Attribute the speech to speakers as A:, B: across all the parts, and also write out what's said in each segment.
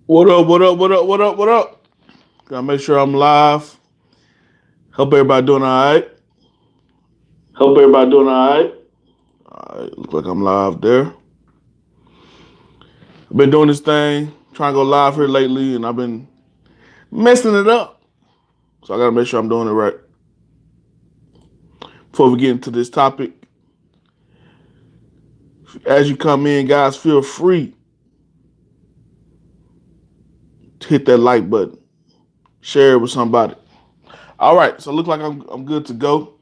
A: What up? What up? What up? What up? What up? Gotta make sure I'm live. Hope everybody doing all right.
B: Hope everybody doing all right.
A: All right, look like I'm live there. I've been doing this thing, trying to go live here lately, and I've been messing it up. So I gotta make sure I'm doing it right. Before we get into this topic, as you come in, guys, feel free to hit that like button, share it with somebody. All right, so it looks like I'm good to go.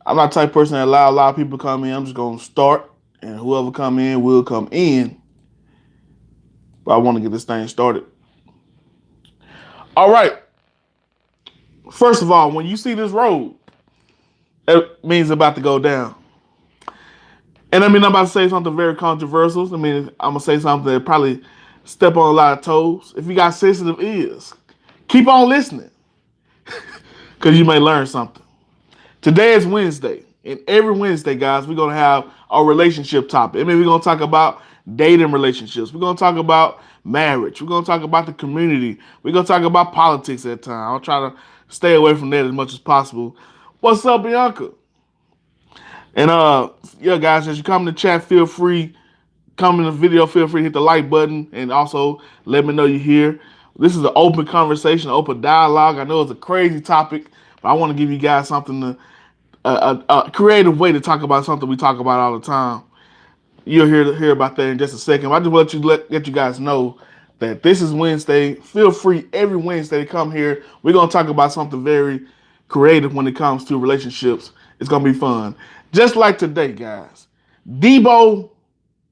A: I'm not the type of person that allow a lot of people to come in. I'm just gonna start, and whoever come in will come in. But I want to get this thing started. All right. First of all, when you see this road, it means it's about to go down. And I mean, I'm about to say something very controversial. I mean, I'm gonna say something that probably step on a lot of toes. If you got sensitive ears, keep on listening, because you may learn something. Today is Wednesday, and every Wednesday, guys, we're gonna have a relationship topic. I mean, we're gonna talk about dating relationships. We're gonna talk about marriage. We're gonna talk about the community. We're gonna talk about politics at times. I'll try to stay away from that as much as possible. What's up, Bianca? And yeah, guys, as you come in the chat, feel free. Come in the video, feel free to hit the like button, and also let me know you're here. This is an open conversation, open dialogue. I know it's a crazy topic, but I want to give you guys something to a creative way to talk about something we talk about all the time. You'll hear about that in just a second. I just want to let you guys know that this is Wednesday. Feel free every Wednesday to come here. We're gonna talk about something very creative when it comes to relationships. It's gonna be fun. Just like today, guys. Debo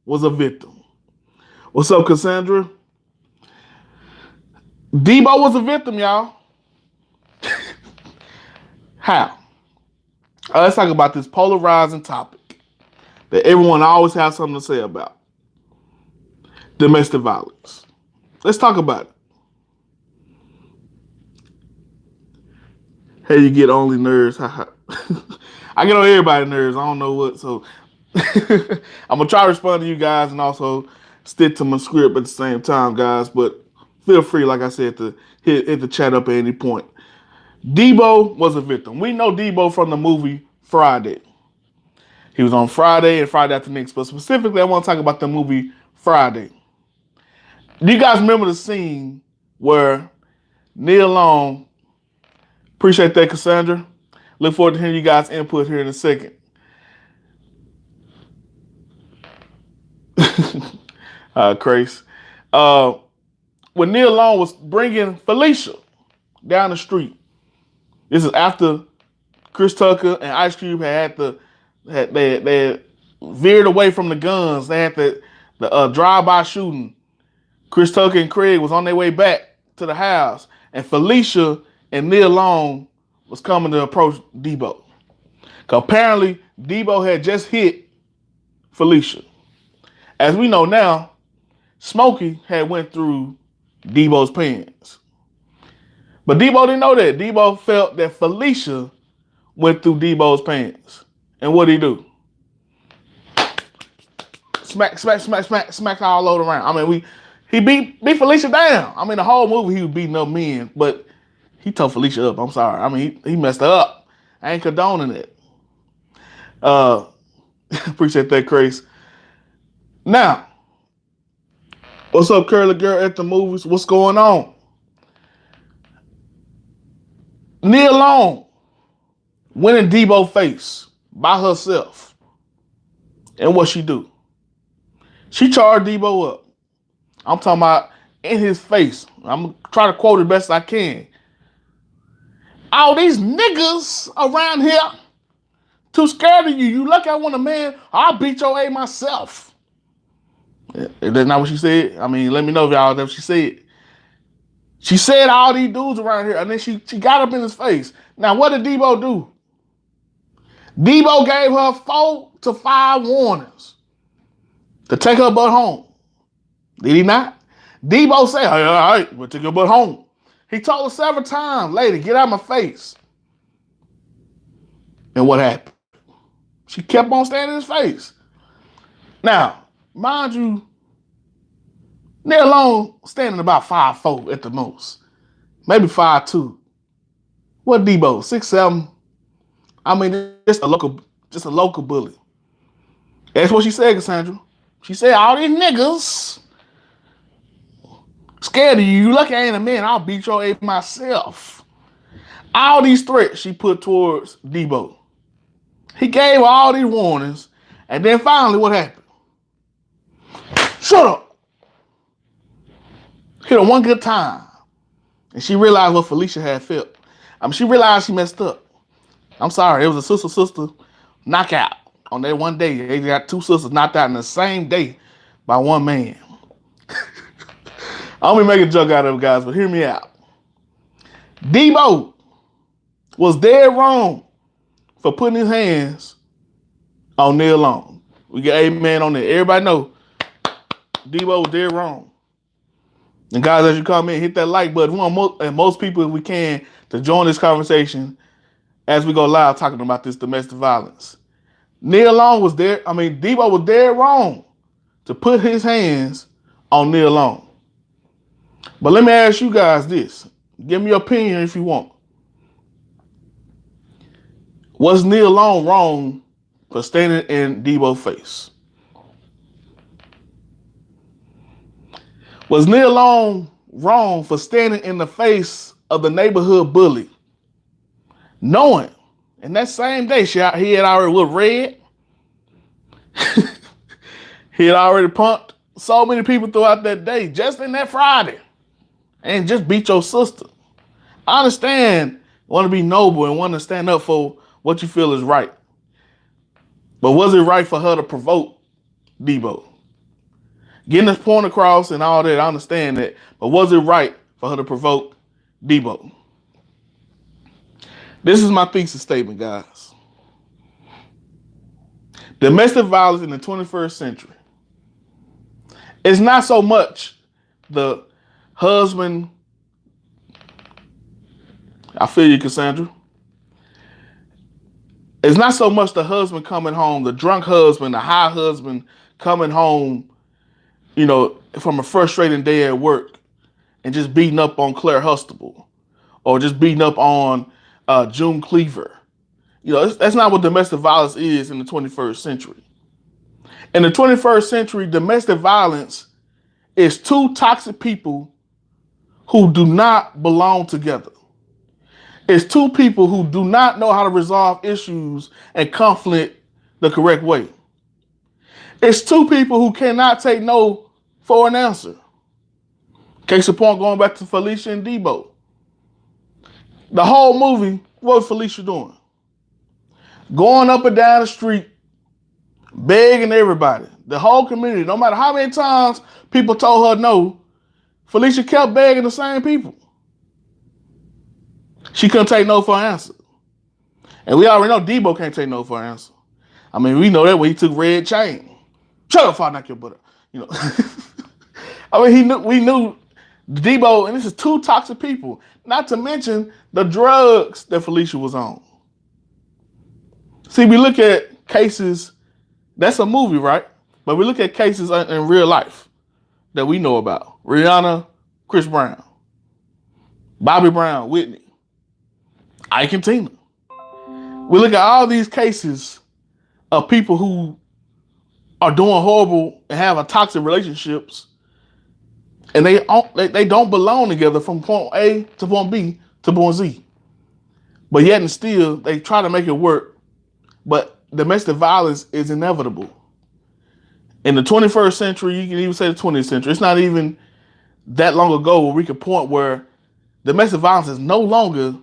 A: was a victim. What's up, Cassandra? Debo was a victim, y'all. How? Let's talk about this polarizing topic that everyone always has something to say about: domestic violence. Let's talk about it. Hey, you get only nerves. I get on everybody's nerves. I don't know what. So I'm gonna try to respond to you guys and also stick to my script at the same time, guys. But feel free, like I said, to hit the chat up at any point. Debo was a victim. We know Debo from the movie Friday. He was on Friday and Friday After Next, but specifically, I want to talk about the movie Friday. Do you guys remember the scene where Neil Long? Appreciate that, Cassandra. Look forward to hearing you guys' input here in a second. Craze. Uh, when Neil Long was bringing Felicia down the street, this is after Chris Tucker and Ice Cube they had veered away from the guns. They had the drive-by shooting. Chris Tucker and Craig was on their way back to the house, and Felicia and Neil Long was coming to approach Debo. Apparently, Debo had just hit Felicia. As we know now, Smokey had went through Debo's pants. But Debo didn't know that. Debo felt that Felicia went through Debo's pants. And what did he do? Smack all over around. I mean, he beat Felicia down. I mean, the whole movie he was beating up men, but he tore Felicia up. I'm sorry. I mean, he messed her up. I ain't condoning it. Appreciate that, Chris. Now, what's up, Curly Girl at the movies? What's going on? Neil Long went in Debo's face by herself. And what she do? She charged Debo up. I'm talking about in his face. I'm going to try to quote it best I can. All these niggas around here too scared of you. You lucky I want a man. I'll beat your A myself. That's not what she said. I mean, let me know if y'all know what she said. She said all these dudes around here, and then she got up in his face. Now, what did Debo do? Debo gave her 4 to 5 warnings to take her butt home. Did he not? Debo said, hey, all right, we'll take your butt home. He told her several times, lady, get out of my face. And what happened? She kept on standing in his face. Now, mind you, Neil Long standing about 5'4" at the most, maybe 5'2". What Debo? 6'7". I mean, just a local bully. That's what she said, Cassandra. She said, all these niggas scared of you. You lucky I ain't a man. I'll beat your ass myself. All these threats she put towards Debo. He gave her all these warnings. And then finally, what happened? Shut up. Hit her one good time. And she realized what Felicia had felt. She realized she messed up. I'm sorry, it was a sister knockout on that one day. They got two sisters knocked out in the same day by one man. I'm gonna make a joke out of it, guys, but hear me out. Debo was dead wrong for putting his hands on Neil Long. We get amen on that. Everybody know Debo was dead wrong. And guys, as you come in, hit that like button. We want most people, if we can, to join this conversation as we go live talking about this domestic violence. Neil Long was there. Debo was dead wrong to put his hands on Neil Long. But let me ask you guys this. Give me your opinion if you want. Was Neil Long wrong for standing in Debo's face? Was Neil Long wrong for standing in the face of the neighborhood bully? Knowing, and that same day, he had already with red. He had already pumped so many people throughout that day, just in that Friday. And just beat your sister. I understand, want to be noble and want to stand up for what you feel is right. But was it right for her to provoke Debo? Getting this point across and all that, I understand that. But was it right for her to provoke Debo? This is my thesis statement, guys. Domestic violence in the 21st century is not so much the husband. I feel you, Cassandra. It's not so much the husband coming home, the drunk husband, the high husband coming home, from a frustrating day at work and just beating up on Claire Hustable or just beating up on June Cleaver. That's not what domestic violence is in the 21st century. In the 21st century, domestic violence is two toxic people who do not belong together. It's two people who do not know how to resolve issues and conflict the correct way. It's two people who cannot take no for an answer. Case in point, going back to Felicia and Debo. The whole movie, what was Felicia doing? Going up and down the street, begging everybody, the whole community, no matter how many times people told her no, Felicia kept begging the same people. She couldn't take no for an answer. And we already know Debo can't take no for an answer. We know that when he took Red Chain. Shut up, I'll knock your butt up. We knew Debo, and this is two toxic people. Not to mention the drugs that Felicia was on. See, we look at cases, that's a movie, right? But we look at cases in real life that we know about. Rihanna, Chris Brown, Bobby Brown, Whitney, Ike and Tina. We look at all these cases of people who are doing horrible and having toxic relationships, and they don't belong together from point A to point B to point Z. But yet and still, they try to make it work. But domestic violence is inevitable. In the 21st century, you can even say the 20th century, it's not even that long ago where we could point where domestic violence is no longer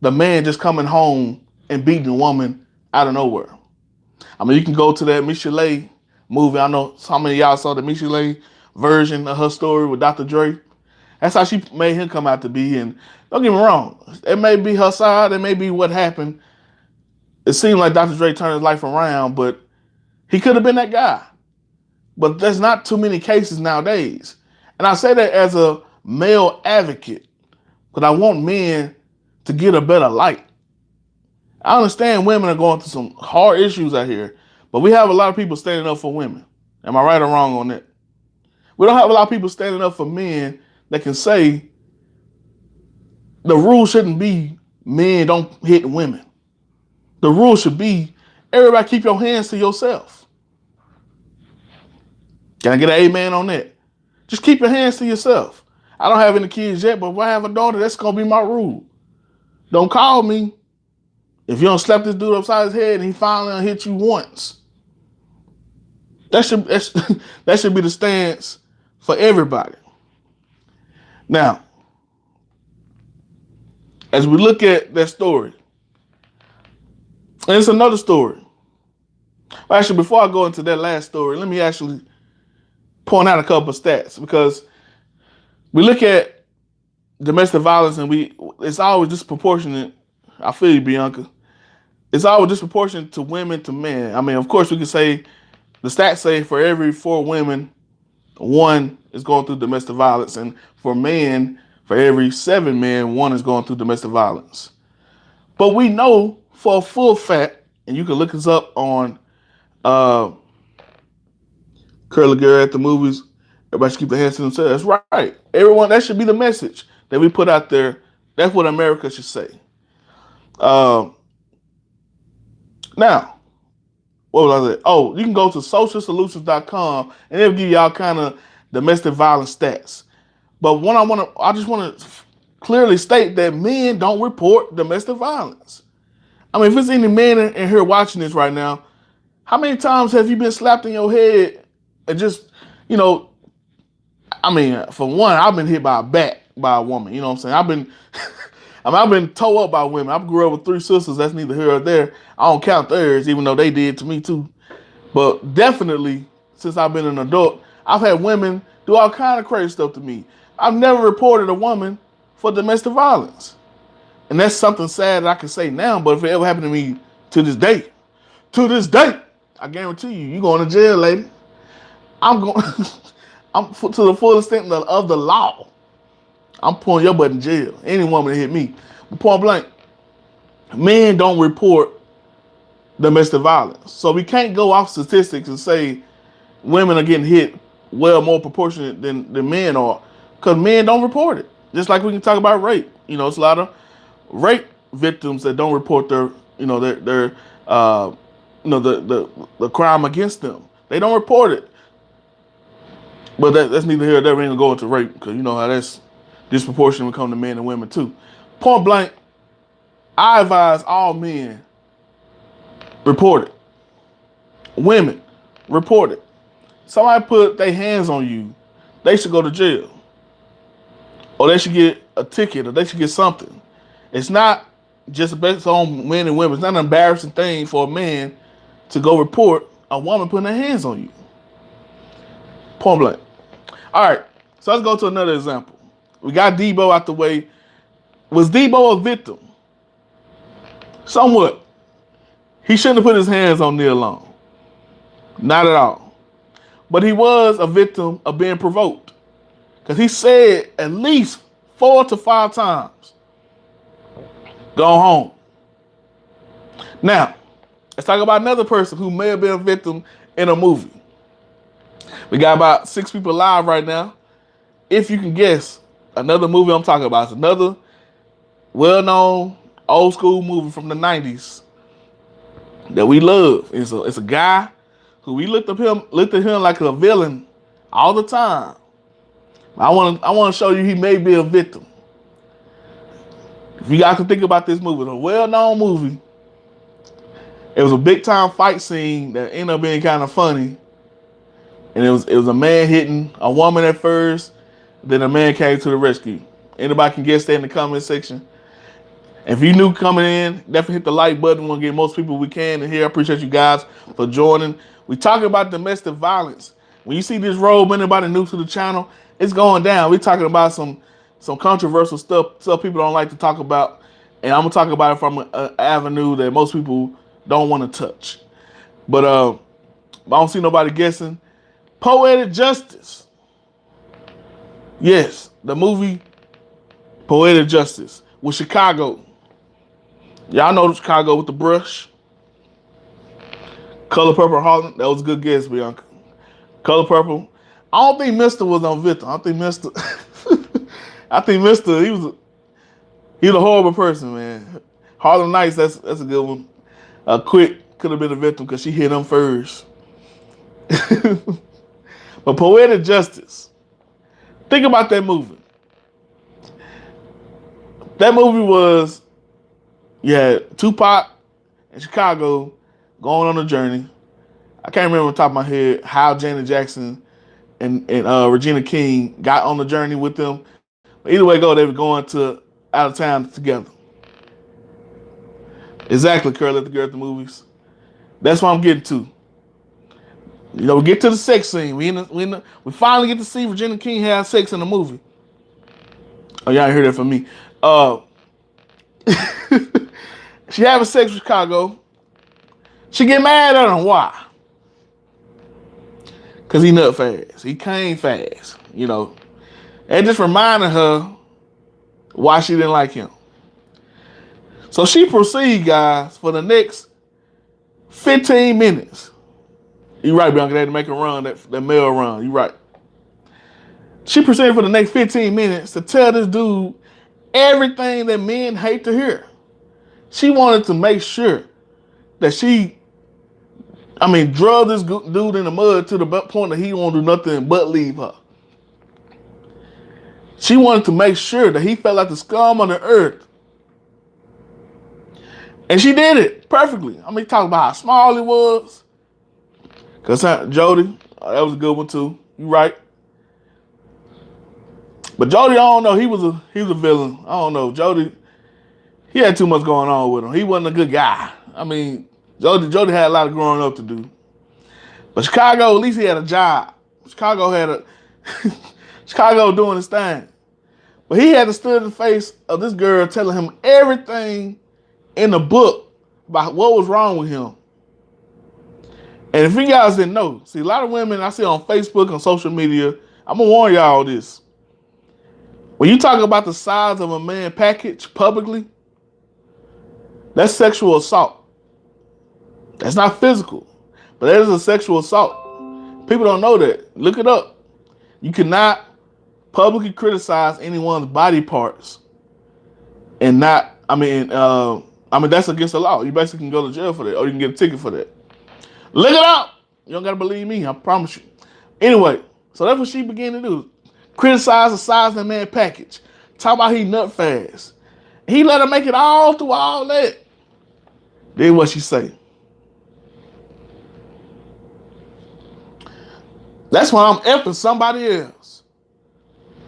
A: the man just coming home and beating a woman out of nowhere. You can go to that Michelet movie. I know so many of y'all saw the Michelet version of her story with Dr. Dre. That's how she made him come out to be. And don't get me wrong, it may be her side, it may be what happened. It seemed like Dr. Dre turned his life around, but he could have been that guy. But there's not too many cases nowadays. And I say that as a male advocate, because I want men to get a better light. I understand women are going through some hard issues out here, but we have a lot of people standing up for women. Am I right or wrong on that? We don't have a lot of people standing up for men that can say the rule shouldn't be men don't hit women. The rule should be everybody keep your hands to yourself. Can I get an amen on that? Just keep your hands to yourself. I don't have any kids yet, but if I have a daughter, that's gonna be my rule. Don't call me if you don't slap this dude upside his head and he finally hit you once. That should be the stance for everybody. Now, as we look at that story, and it's another story. Actually, before I go into that last story, let me actually point out a couple of stats because we look at domestic violence and it's always disproportionate. I feel you, Bianca. It's always disproportionate to women to men. I mean, of course, we could say the stats say for every 4 women, one is going through domestic violence, and for men, for every 7 men, one is going through domestic violence. But we know for a full fact, and you can look us up on Curly Girl at the movies. Everybody should keep their hands to themselves. That's right. Everyone, that should be the message that we put out there. That's what America should say. Uh, Now, what was I saying? Oh, you can go to socialsolutions.com and it'll give y'all kind of domestic violence stats. But I just want to clearly state that men don't report domestic violence. I mean, if there's any men in here watching this right now, how many times have you been slapped in your head and just, you know, I mean, for one, I've been hit by a bat by a woman. You know what I'm saying? I've been towed up by women. I grew up with 3 sisters. That's neither here or there. I don't count theirs, even though they did to me too. But definitely, since I've been an adult, I've had women do all kind of crazy stuff to me. I've never reported a woman for domestic violence. And that's something sad that I can say now, but if it ever happened to me to this day, I guarantee you, you going to jail, lady. I'm going to the full extent of the law. I'm pulling your butt in jail. Any woman that hit me. Point blank. Men don't report domestic violence. So we can't go off statistics and say women are getting hit well more proportionate than men are. Because men don't report it. Just like we can talk about rape. You know, it's a lot of rape victims that don't report their the crime against them. They don't report it. But that's neither here nor there. We ain't gonna go into rape because you know how that's disproportionate when it comes to men and women too. Point blank, I advise all men report it. Women, report it. Somebody put their hands on you, they should go to jail. Or they should get a ticket or they should get something. It's not just based on men and women. It's not an embarrassing thing for a man to go report a woman putting her hands on you. Point blank. All right, so let's go to another example. We got Debo out the way. Was Debo a victim? Somewhat. He shouldn't have put his hands on Neil Long. Not at all. But he was a victim of being provoked. Because he said at least 4 to 5 times, go home. Now, let's talk about another person who may have been a victim in a movie. We got about 6 people live right now. If you can guess another movie I'm talking about, it's another well-known old school movie from the 90s that we love. It's a guy who we looked at him like a villain all the time. I want to show you he may be a victim. If you guys can think about this movie, it's a well-known movie. It was a big-time fight scene that ended up being kind of funny. And it was a man hitting a woman at first, then a man came to the rescue. Anybody can guess that in the comment section. If you new coming in, definitely hit the like button. We want to get most people we can in here. I appreciate you guys for joining. We talking about domestic violence. When you see this robe, anybody new to the channel, it's going down. We talking about some controversial stuff people don't like to talk about. And I'm going to talk about it from an avenue that most people don't want to touch. But I don't see nobody guessing. Poetic Justice. Yes, the movie Poetic Justice with Chicago. Y'all know Chicago with the brush. Color Purple Harlem. That was a good guess, Bianca. Color Purple. I don't think Mister was on Victim. I think Mister. I think Mister. He was a horrible person, man. Harlem Nights. That's a good one. Quick could have been a victim because she hit him first. But Poetic Justice. Think about that movie. That movie was, yeah, Tupac in Chicago going on a journey. I can't remember on the top of my head how Janet Jackson and Regina King got on the journey with them. But either way go, they were going to out of town together. Exactly, Curl at the Girl at the movies. That's what I'm getting to. We get to the sex scene. We finally get to see Regina King have sex in the movie. Oh, y'all ain't heard that from me. She having sex with Chicago. She get mad at him. Why? Because he nut fast. He came fast. And just reminding her why she didn't like him. So she proceed, guys, for the next 15 minutes. You right, Bianca. They had to make a run, that male run. You right. She proceeded for the next 15 minutes to tell this dude everything that men hate to hear. She wanted to make sure that drug this dude in the mud to the point that he won't do nothing but leave her. She wanted to make sure that he felt like the scum on the earth. And she did it perfectly. Talk about how small he was. Because Jody, that was a good one too. You right. But Jody, I don't know. He was a villain. I don't know. Jody, he had too much going on with him. He wasn't a good guy. Jody had a lot of growing up to do. But Chicago, at least he had a job. Chicago doing his thing. But he had to stand in the face of this girl telling him everything in the book about what was wrong with him. And if you guys didn't know, see, a lot of women I see on Facebook and social media, I'm going to warn y'all this. When you talk about the size of a man package publicly, that's sexual assault. That's not physical, but that is a sexual assault. People don't know that. Look it up. You cannot publicly criticize anyone's body parts and not, that's against the law. You basically can go to jail for that, or you can get a ticket for that. Look it up. You don't got to believe me. I promise you. Anyway, so that's what she began to do. Criticize the size of that man package. Talk about he nut fast. He let her make it all through all that. Then what she say? That's why I'm effing somebody else.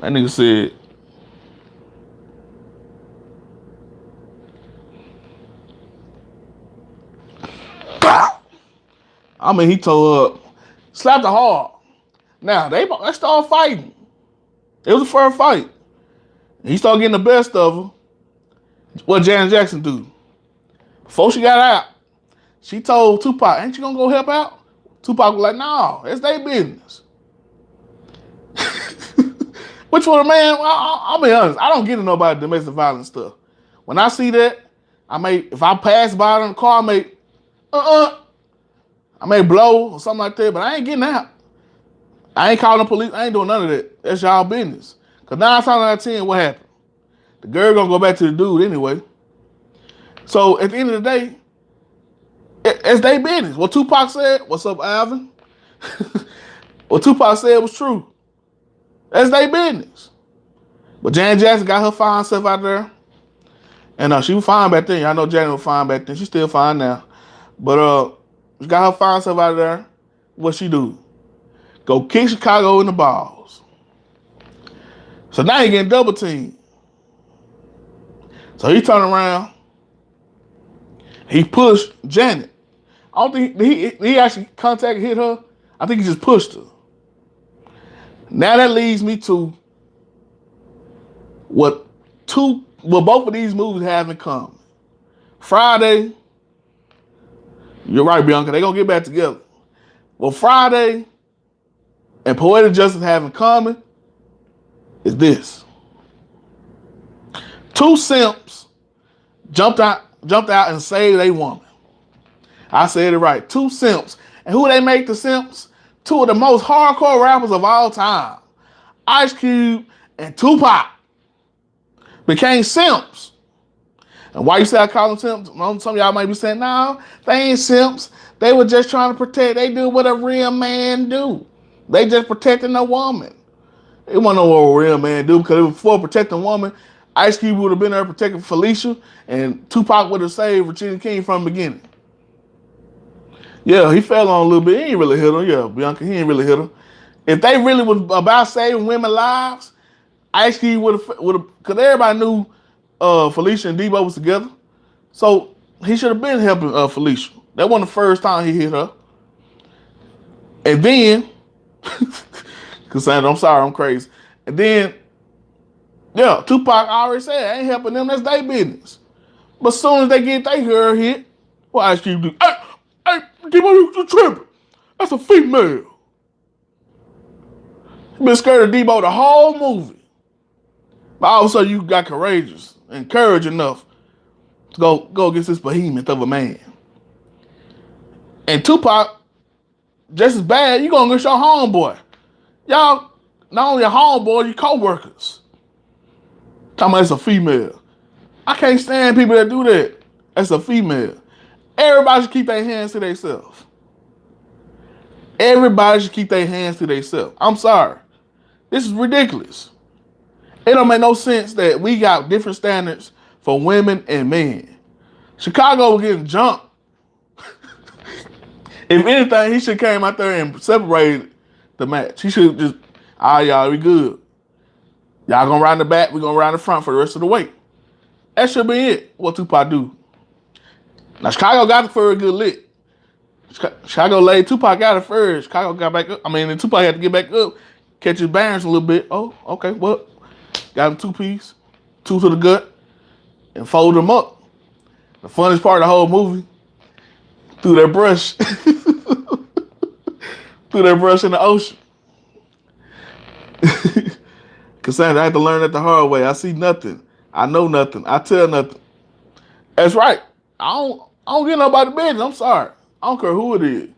A: That nigga said, "Pow." He told her, slapped her hard. Now, they started fighting. It was a fair fight. He started getting the best of her. What Janet Jackson do? Before she got out, she told Tupac, ain't you gonna go help out? Tupac was like, no, it's their business. Which one, man, I'll be honest, I don't get into nobody domestic violence stuff. When I see that, if I pass by in the car, I may blow or something like that, but I ain't getting out. I ain't calling the police. I ain't doing none of that. That's y'all business. Because 9 times out of 10, what happened? The girl gonna go back to the dude anyway. So at the end of the day, it's their business. What Tupac said, what's up, Alvin? What Tupac said was true. That's their business. But Janet Jackson got her fine stuff out there. And she was fine back then. I know Janet was fine back then. She's still fine now. But she got her fine stuff out there. What she do? Go kick Chicago in the balls. So now he getting double teamed. So he turned around. He pushed Janet. I don't think he actually hit her. I think he just pushed her. Now that leads me to what both of these movies have in common. Friday, you're right, Bianca, they're gonna get back together. Well, Friday and Poetic Justice have in common is this. 2 simps jumped out and saved a woman. I said it right. 2 simps. And who they make the simps? two of the most hardcore rappers of all time, Ice Cube and Tupac, became simps. And why you say I call them simps? Some of y'all might be saying, no, they ain't simps. They were just trying to protect. They do what a real man do. They just protecting a woman. They want to know what a real man do, because before protecting a woman, Ice Cube would have been there protecting Felicia, and Tupac would have saved Regina King from the beginning. Yeah, he fell on a little bit. He ain't really hit her. Yeah, Bianca, he ain't really hit her. If they really was about saving women's lives, Ice Cube would have, because everybody knew Felicia and Debo was together. So he should have been helping Felicia. That wasn't the first time he hit her. And then, Cassandra, I'm sorry, I'm crazy. And then, yeah, Tupac already said, I ain't helping them, that's their business. But as soon as they get their girl hit, what Ice Cube do? Hey, Debo, you tripping. That's a female. You been scared of Debo the whole movie. But all of a sudden you got courageous and courage enough to go against this behemoth of a man. And Tupac, just as bad, you gonna get your homeboy. Y'all, not only a homeboy, you co-workers. Talking about it's a female. I can't stand people that do that. That's a female. Everybody should keep their hands to themselves. Everybody should keep their hands to themselves. I'm sorry. This is ridiculous. It don't make no sense that we got different standards for women and men. Chicago was getting jumped. If anything, he should have came out there and separated the match. He should just, all right, y'all, we good. Y'all gonna ride in the back, we gonna ride in the front for the rest of the way. That should be it, what Tupac do. Now, Chicago got it for a good lick. Chicago laid Tupac out at first. Chicago got back up. Then Tupac had to get back up, catch his balance a little bit. Oh, okay, well, got him two-piece, two to the gut, and folded him up. The funniest part of the whole movie, threw that brush. Threw that brush in the ocean. Cassandra, I had to learn that the hard way. I see nothing. I know nothing. I tell nothing. That's right. I don't get nobody business. I'm sorry. I don't care who it is.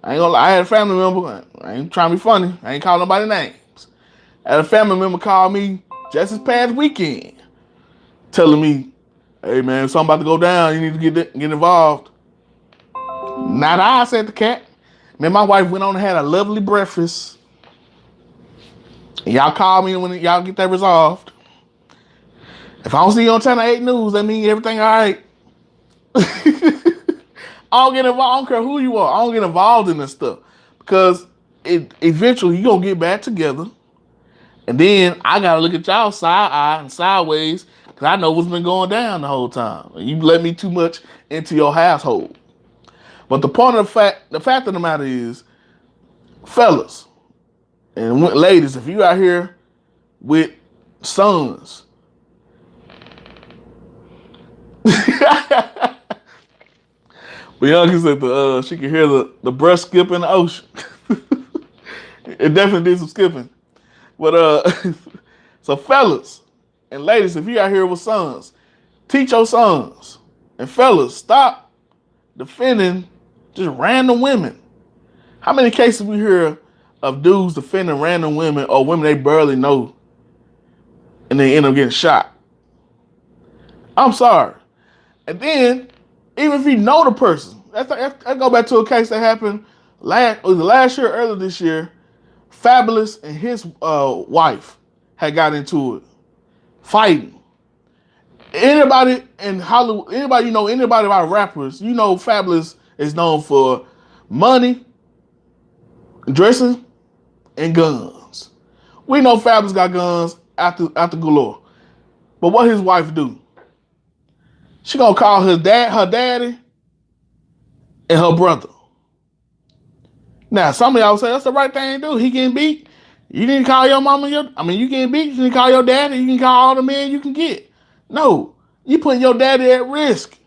A: I ain't gonna lie. I had a family member. I ain't trying to be funny. I ain't calling nobody names. I had a family member call me just this past weekend, telling me, "Hey man, if something about to go down, you need to get involved." Not I, said the cat. Man, my wife went on and had a lovely breakfast. And y'all call me when y'all get that resolved. If I don't see you on Channel 8 News, that means everything all right. I don't get involved. I don't care who you are. I don't get involved in this stuff. Because eventually you're going to get back together. And then I got to look at y'all side eye and sideways, because I know what's been going down the whole time. You let me too much into your household. But the fact of the matter is, fellas and ladies, if you out here with sons, Bianca said she could hear the brush skip in the ocean. It definitely did some skipping. But so fellas and ladies, if you out here with sons, teach your sons. And fellas, stop defending just random women. How many cases we hear of dudes defending random women or women they barely know and they end up getting shot? I'm sorry. And then, even if you know the person, I go back to a case that happened last year, earlier this year. Fabulous and his wife had got into it, fighting. Anybody in Hollywood, anybody about rappers, Fabulous is known for money, dressing, and guns. We know Fabulous got guns after galore. But what his wife do? She gonna call her daddy, and her brother. Now, some of y'all say that's the right thing to do. He getting beat. You didn't call your mama you getting beat. You didn't call your daddy. You can call all the men you can get. No, you putting your daddy at risk.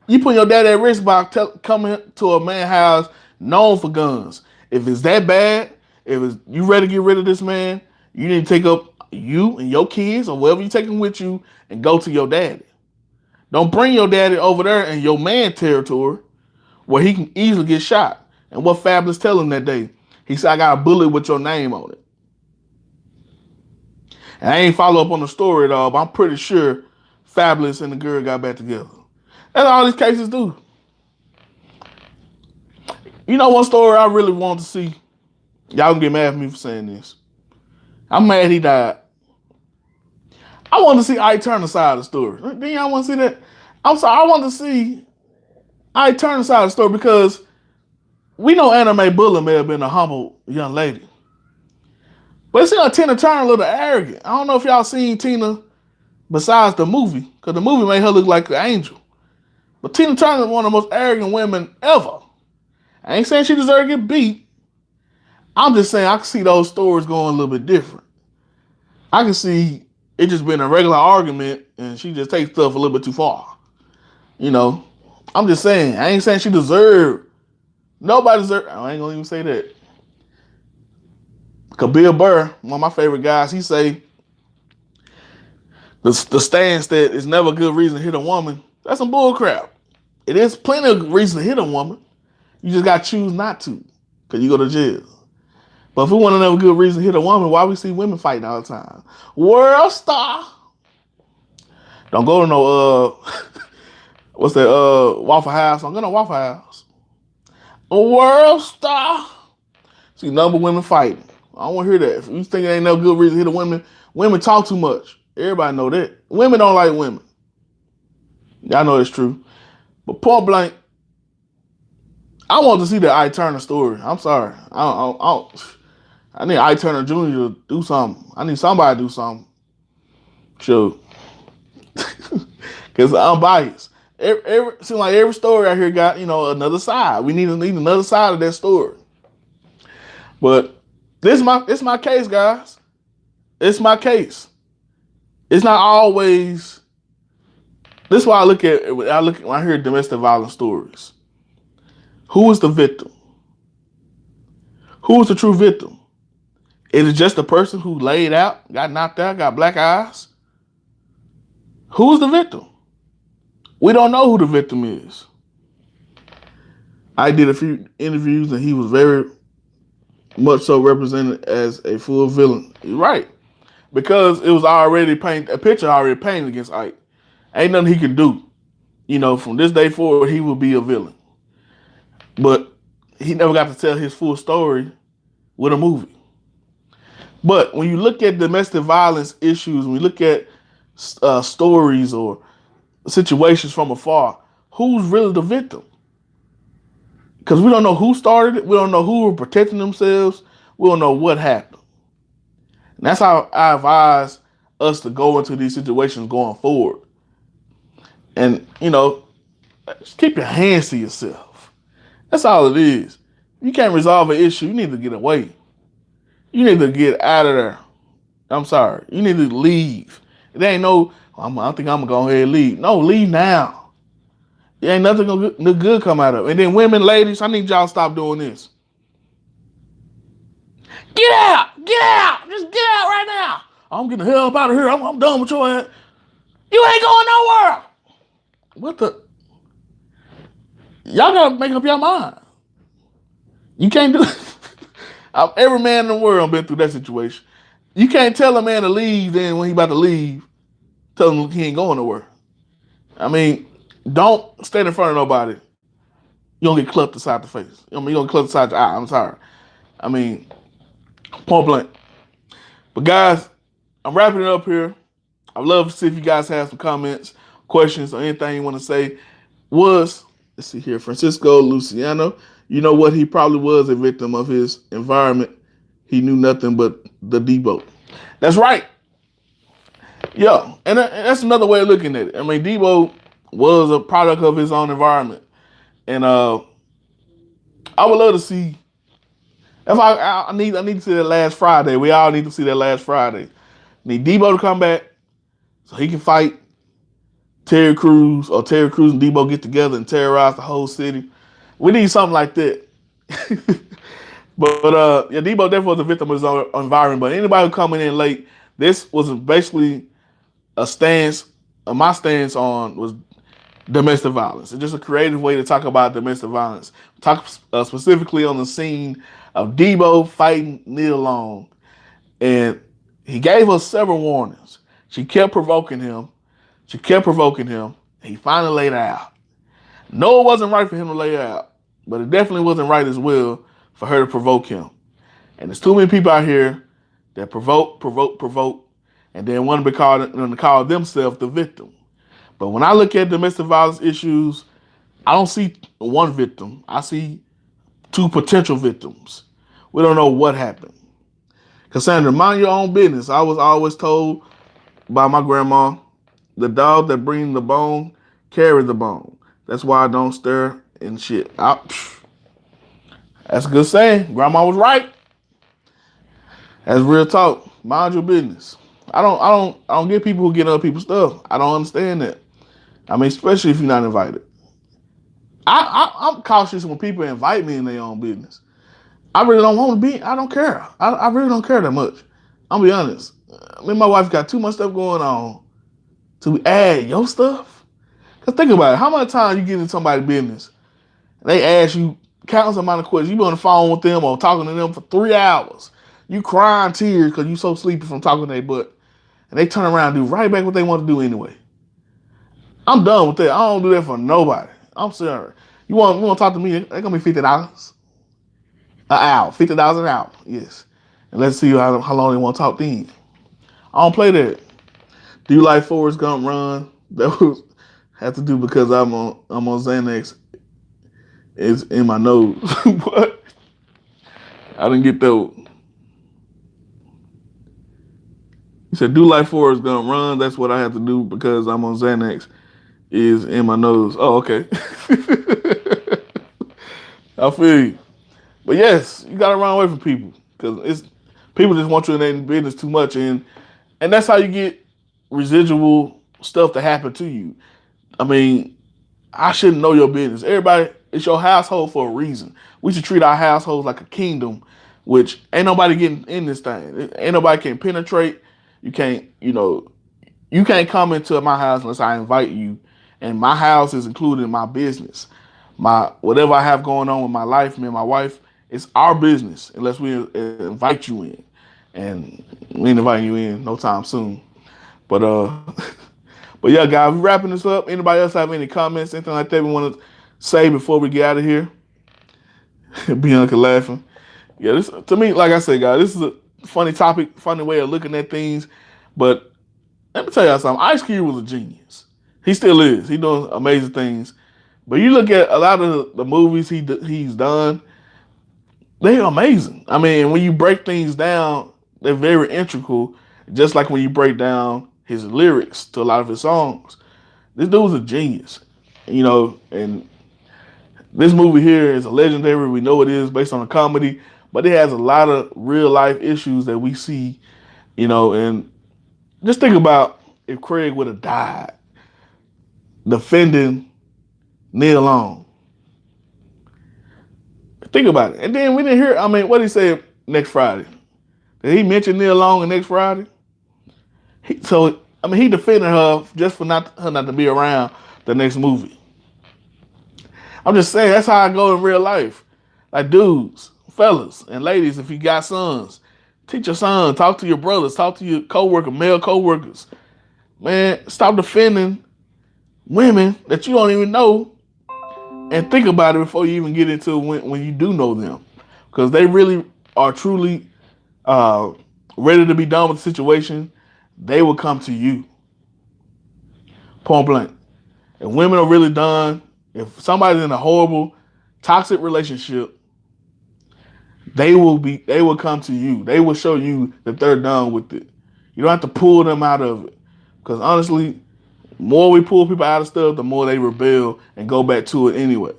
A: You putting your daddy at risk by coming to a man's house known for guns. If it's that bad, you ready to get rid of this man, you need to take up you and your kids or whatever you taking with you and go to your daddy. Don't bring your daddy over there in your man territory where he can easily get shot. And what Fabulous tell him that day? He said, I got a bullet with your name on it. And I ain't follow up on the story at all, but I'm pretty sure Fabulous and the girl got back together. That's all these cases do. You know one story I really want to see? Y'all can get mad at me for saying this. I'm mad he died. I want to see Ike Turner side of the story. Do y'all want to see that? I'm sorry, I want to see Ike Turner side of the story because we know Anime Bullet may have been a humble young lady. But it seems like Tina Turner a little arrogant. I don't know if y'all seen Tina besides the movie, because the movie made her look like an angel. But Tina Turner is one of the most arrogant women ever. I ain't saying she deserves to get beat. I'm just saying I can see those stories going a little bit different. I can see it just being a regular argument and she just takes stuff a little bit too far. You know, I'm just saying. I ain't saying she deserved. Nobody deserved. I ain't gonna even say that. Cause Bill Burr, one of my favorite guys, he say the stance that it's never a good reason to hit a woman. That's some bull crap. It is plenty of reason to hit a woman. You just gotta choose not to, cause you go to jail. But if we want to know a good reason to hit a woman, why we see women fighting all the time? World star. Don't go to no what's that Waffle House? Don't go to Waffle House. A world star. See number women fighting. I don't want to hear that. If you think it ain't no good reason to hit a woman, women talk too much. Everybody know that. Women don't like women. Y'all know it's true. But point blank, I want to see the Ike Turner story. I'm sorry. I need Ike Turner Jr. to do something. I need somebody to do something. Sure. Because I'm biased. Seems like every story out here got, another side. We need another side of that story. But it's my case, guys. It's my case. It's not always. This is why I look at when I hear domestic violence stories. Who is the victim? Who is the true victim? Is it just the person who laid out, got knocked out, got black eyes? Who's the victim? We don't know who the victim is. I did a few interviews and he was very much so represented as a full villain. You're right. Because it was already a picture already painted against Ike. Ain't nothing he can do. From this day forward, he will be a villain. But he never got to tell his full story with a movie. But when you look at domestic violence issues, when you look at stories or situations from afar, who's really the victim? Because we don't know who started it. We don't know who were protecting themselves. We don't know what happened. And that's how I advise us to go into these situations going forward. And, just keep your hands to yourself. That's all it is. You can't resolve an issue. You need to get away. You need to get out of there. I'm sorry. You need to leave. It ain't no, I think I'm going to go ahead and leave. No, leave now. It ain't nothing no good come out of it. And then women, ladies, I need y'all to stop doing this. Get out! Get out! Just get out right now. I'm getting the hell up out of here. I'm done with your ass. You ain't going nowhere. What the? Y'all gotta make up your mind. You can't do it. Every man in the world been through that situation. You can't tell a man to leave, then when he about to leave, tell him he ain't going nowhere. I mean, don't stand in front of nobody. You don't get clubbed aside the face. You don't get clubbed aside the eye. I'm sorry. I mean, point blank. But guys, I'm wrapping it up here. I'd love to see if you guys have some comments, questions, or anything you want to say. Let's see here, Francisco Luciano. You know what? He probably was a victim of his environment. He knew nothing but the Debo. That's right. Yeah, and that's another way of looking at it. I mean, Debo was a product of his own environment. And I would love to see. If I need to see that last Friday. We all need to see that last Friday. Need Debo to come back so he can fight Terry Crews, or Terry Crews and Debo get together and terrorize the whole city. We need something like that. But yeah, Debo definitely was a victim of his own environment. But anybody who coming in late, this was basically a stance. My stance on was domestic violence. It's just a creative way to talk about domestic violence. Talk specifically on the scene of Debo fighting Neil Long. And he gave her several warnings. She kept provoking him. She kept provoking him. He finally laid her out. No, it wasn't right for him to lay her out, but it definitely wasn't right as well for her to provoke him. And there's too many people out here that provoke, provoke, provoke, and then want to call themselves the victim. But when I look at domestic violence issues, I don't see one victim. I see two potential victims. We don't know what happened. Cassandra, mind your own business. I was always told by my grandma, the dog that brings the bone carries the bone. That's why I don't stir and shit. That's a good saying. Grandma was right. That's real talk. Mind your business. I don't get people who get other people's stuff. I don't understand that. I mean, especially if you're not invited. I'm cautious when people invite me in their own business. I really don't want to be. I don't care. I really don't care that much. I'll be honest. Me and my wife got too much stuff going on to add your stuff. Cause think about it. How much time you get in somebody's business? They ask you countless amount of questions. You be on the phone with them or talking to them for 3 hours. You crying tears because you so sleepy from talking to their butt. And they turn around and do right back what they want to do anyway. I'm done with that. I don't do that for nobody. I'm sorry. You want to talk to me? They're gonna be $50 an hour. $50 an hour. Yes. And let's see how long they want to talk then. I don't play that. Do you like Forrest Gump Run? That was have to do because I'm on Xanax. It's in my nose. What? I didn't get that. He said, "Do like Forrest Gump Run." That's what I have to do because I'm on Xanax. Is in my nose. Oh, okay. I feel you. But yes, you gotta run away from people because it's people just want you in their business too much, and that's how you get residual stuff to happen to you. I mean, I shouldn't know your business. Everybody, it's your household for a reason. We should treat our households like a kingdom, which ain't nobody getting in this thing. Ain't nobody can penetrate. You can't, you can't come into my house unless I invite you. And my house is included in my business. My whatever I have going on with my life, me and my wife, it's our business unless we invite you in. And we ain't inviting you in no time soon. But but yeah, guys, we wrapping this up. Anybody else have any comments, anything like that we want to say before we get out of here? Bianca laughing. Yeah, this to me, like I said, guys, this is a funny topic, funny way of looking at things. But let me tell y'all something. Ice Cube was a genius. He still is. He doing amazing things. But you look at a lot of the movies he's done, they're amazing. I mean, when you break things down, they're very integral. Just like when you break down his lyrics to a lot of his songs. This dude's a genius. And this movie here is a legendary. We know it is based on a comedy, but it has a lot of real life issues that we see, and just think about if Craig would have died defending Neil Long. Think about it. And then we didn't hear, I mean, what did he say next Friday? Did he mention Neil Long next Friday? He defended her just for her not to be around the next movie. I'm just saying, that's how I go in real life. Like, dudes, fellas, and ladies, if you got sons, teach your son, talk to your brothers, talk to your male coworkers. Man, stop defending women that you don't even know and think about it before you even get into when you do know them. Because they really are truly ready to be done with the situation. They will come to you. Point blank. If women are really done, if somebody's in a horrible, toxic relationship, they will come to you. They will show you that they're done with it. You don't have to pull them out of it. Because honestly, the more we pull people out of stuff, the more they rebel and go back to it anyway.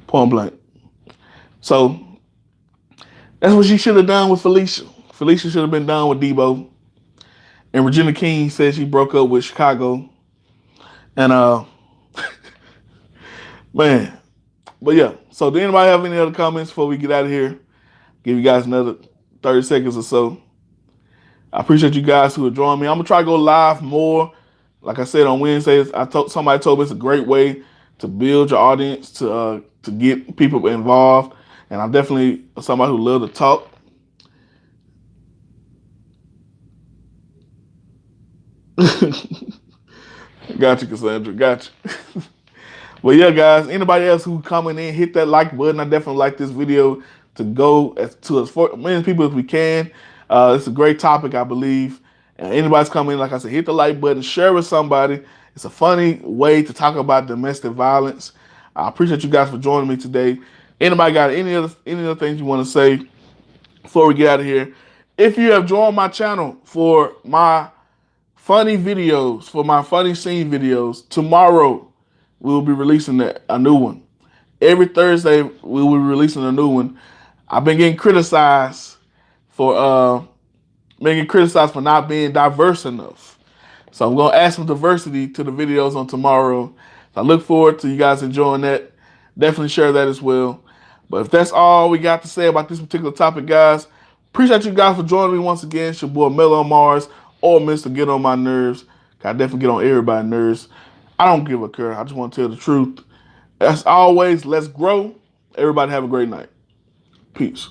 A: Point blank. So that's what she should have done with Felicia. Felicia should have been done with Debo. And Regina King said she broke up with Chicago. And man. But yeah. So do anybody have any other comments before we get out of here? Give you guys another 30 seconds or so. I appreciate you guys who are joining me. I'm gonna try to go live more. Like I said on Wednesdays, somebody told me it's a great way to build your audience, to get people involved. and I'm definitely somebody who love to talk. Got you, Cassandra. Got you. But yeah, guys, anybody else who coming in, hit that like button. I definitely like this video to go as many people as we can. It's a great topic, I believe. And anybody's coming in, like I said, hit the like button, share with somebody. It's a funny way to talk about domestic violence. I appreciate you guys for joining me today. Anybody got any other things you want to say before we get out of here? If you have joined my channel for my funny videos, for my funny scene videos, tomorrow we will be releasing a new one. Every Thursday we will be releasing a new one. I've been getting criticized for not being diverse enough. So I'm gonna add some diversity to the videos on tomorrow. So I look forward to you guys enjoying that. Definitely share that as well. But if that's all we got to say about this particular topic, guys, appreciate you guys for joining me once again. It's your boy Mello Mars or Mr. Get on My Nerves. I definitely get on everybody's nerves. I don't give a care. I just want to tell the truth. As always, let's grow. Everybody have a great night. Peace.